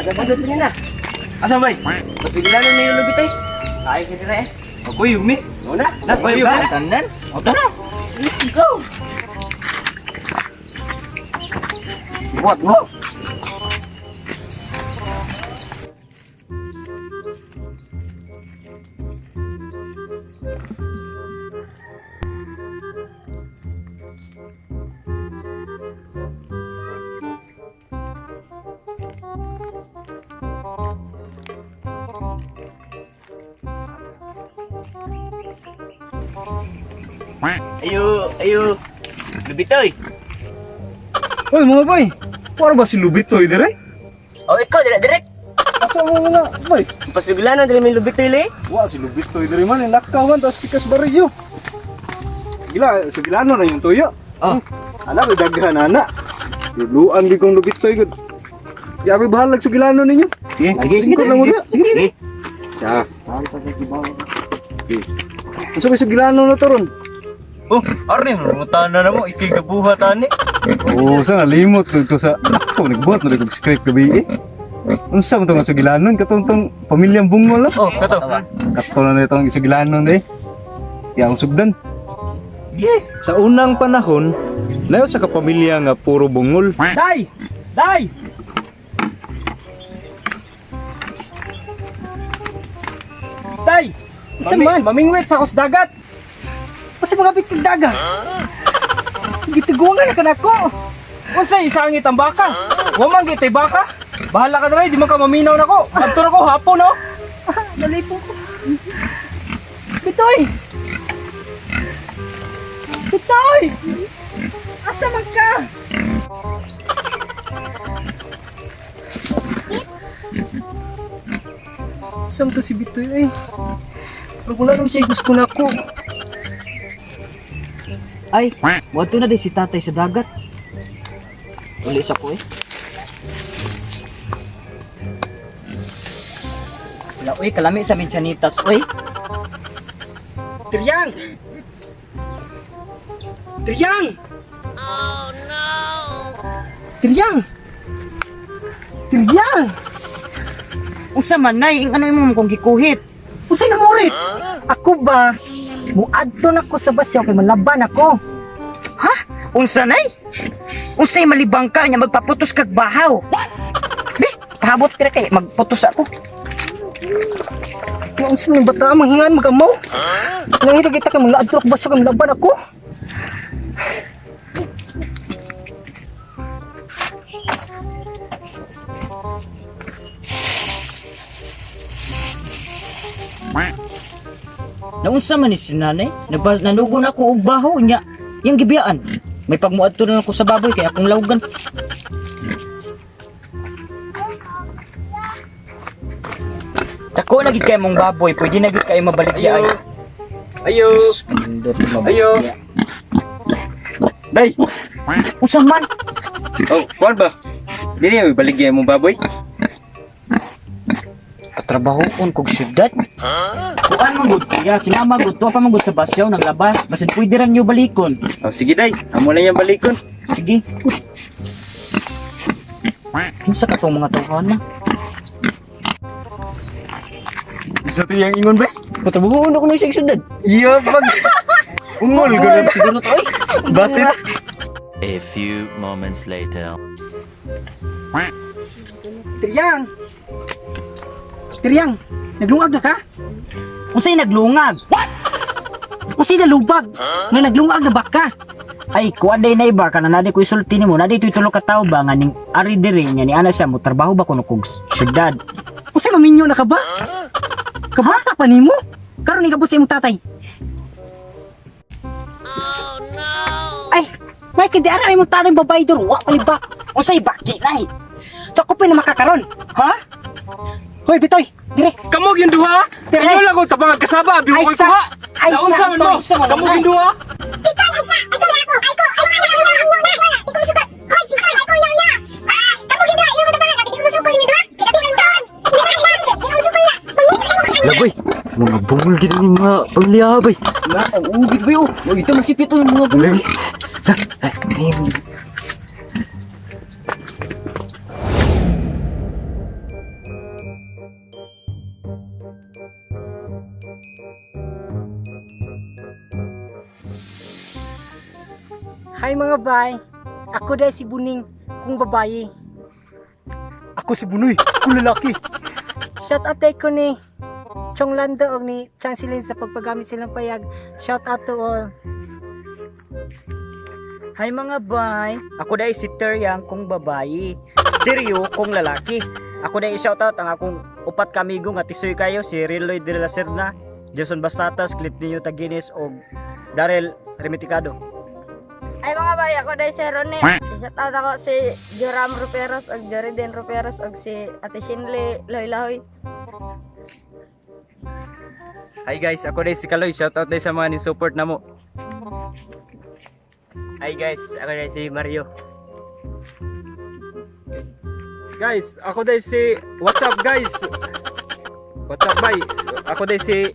Ada bandot rin na. Asa bay? Pasiglanan na yung lubit eh. Ay, kita na eh. Ako yung mi. Una, nakwayo ka. Tanan. O tanan. Let's go. Buat mo. Ayo. Lubitoy. Hoy mga boy, para ba si Lubitoy dire? Oh, ikaw direct. Asa mo muna, boy? Pasiglanan dili may lubitoy le. Wah, si Lubitoy dire man, nakawan tas pikas bariyo. Gila, sigilano na yung tuyo. Oh. Anak, may daghan anak. Luluan di kong Lubitoy gud. Yabi bahalag sigilano ninyo. Sige. Ko lang muna. Sige. Sa. Okay. Asa may sigilano na toron? Oh, arne, rumutan na mo, ikigabuhat ani. Oh, sa nalimot ko sa ako nagbuhat na kog script gabi eh. Unsa man tong sugilanon katong pamilyang bungol la? Oh, kato. Kato na itong sugilanon eh. Yang sugdan. Sige. Sa unang panahon, nayo sa kapamilya nga puro bungol. Day! Day! Isa man, mamingwit sa dagat. Kasi mga bitig dagat. Gitiguangan na kanako. Unsa isangit ang baka? Wa man gitay baka. Bahala ka dre, di man ka maminaw nako. Adto ko hapon no. Nalipong ko. Bitoy! Asa man ka? Saan to si Bitoy eh? Pero wala naman siya gusto na ako. Ay, wato na di si tatay sa dagat. Ulis ako eh. Wala, uy, kalami sa Michanitas, uy. Tiryang! Oh no! Tiryang! Unsa man nay, ano imong kong gikuhit? Unsay namurit? Ako ba? Muadto na ko sa basyaw kay malaban ako. Ha? Unsa nay? Unsay malibang ka nya magpaputos kag bahaw? Be, pahabot ka kay magputos ako. Yung unsa man bata manghingan magamaw? Nang ito kita kay malaadto ko basyaw kay malaban ako. Naunsa man ni si nanay? Nanugo na ako og bahaw nya. Yang gibiyaan. May pagmuadto na ako sa baboy kay akong lawgan. Dako na gid kay mong baboy, pwede na gid kay mabaligya. Ayo. Day. Unsa man? Oh, kuan ba? Dili may baligya mo baboy. Katrabahoon kog syudad. Kuan man gud kaya sinama gud tuwa pa man gud sa basyaw naglaba. Basin pwede ran niyo balikon. Oh, sige day. Amo na yang balikon. Sige. Unsa ka tong mga tawhan na? Isa to yang ingon ba? Katrabahoon ako ng syudad. Iya pag ungol gud Siguro to oy. basit. A few moments later. Tiryang, naglungag na ka? Unsay naglungag? What? Unsay nalubag? Nga naglungag na baka? Ay, kuha day na iba, kananadi ko isulti ni mo, nadi ito'y tulog ka tao ba, nga ning ari diri niya ni ana siya mo, trabaho ba ko kog syudad? Unsay maminyo na ka ba? Kabata pa nimo? Karon igabot sa imong tatay. Oh no. Ay, may kindi ara imong tatay babay dur, wa palibak. Unsay baki nay? Sa kupay na makakaron, ha? Hoy, Bitoy, dire. Kamog yung duha. Kayo lang ko tabang kasaba, abi mo Ay, koy kuha. ay, Naunsa man mo? Kamog yung duha. Laboy, mga bungol gid ni mga pangliyabay. Na, ang ugid ba yo? Ito masipit to yung mga bulan. Hi mga bay, ako dahil si Buning kung babae. Ako si Bunoy, kung lalaki. Shout out ko ni Chong Lando o ni Chang Silin sa pagpagamit silang payag. Shout out to all. Hi mga bay, ako dahil si Teryang kung babae. Teryo kung lalaki. Ako dahil shoutout ang akong upat kamigo nga tisoy kayo si Riloy de la Serna, Jason Bastatas, Clip Niño Taginis o Darrell Remiticado. Ay mga bay, ako dahil si Ronnie. Shout out ako si Joram Ruperos o Joriden Ruperos o si Ate Shinley Loy-Lahoy. Hi guys, ako dahil si Kaloy. Shoutout dahil sa mga ni-support na mo. Hi guys, ako dahil si Mario. Guys, ako dahil si... What's up guys? What's up bay? Ako dahil si...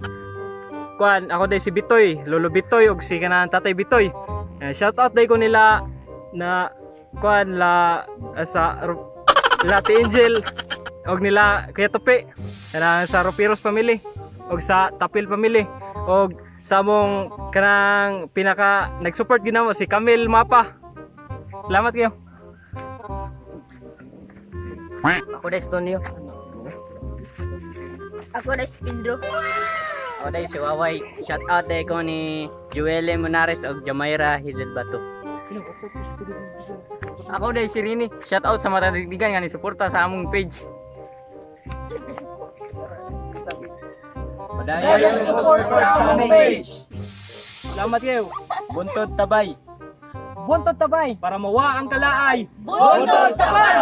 Ako dahil si Bitoy, Lolo Bitoy o si kanang Tatay Bitoy. Shoutout dahil ko nila na sa Lati Angel og nila Kuya Tope kanang sa Ropiros family og sa Tapil family og sa among kanang pinaka nag-support ginamo si Camille Mapa. Salamat kayo. Ako dahil si Tonyo. Ako dahil si Pedro. Ako dahil si Waway. Shout out dahil ko ni Joelle Monares o Jamaira Hidalbato. Ako dahil si Rini. Shoutout sa matadidigan nga ni-suporta sa among page. Dahil support sa among page. Salamat kayo. Buntod tabay. Buntot tabay! Para mawa ang kalaay. Buntod tabay!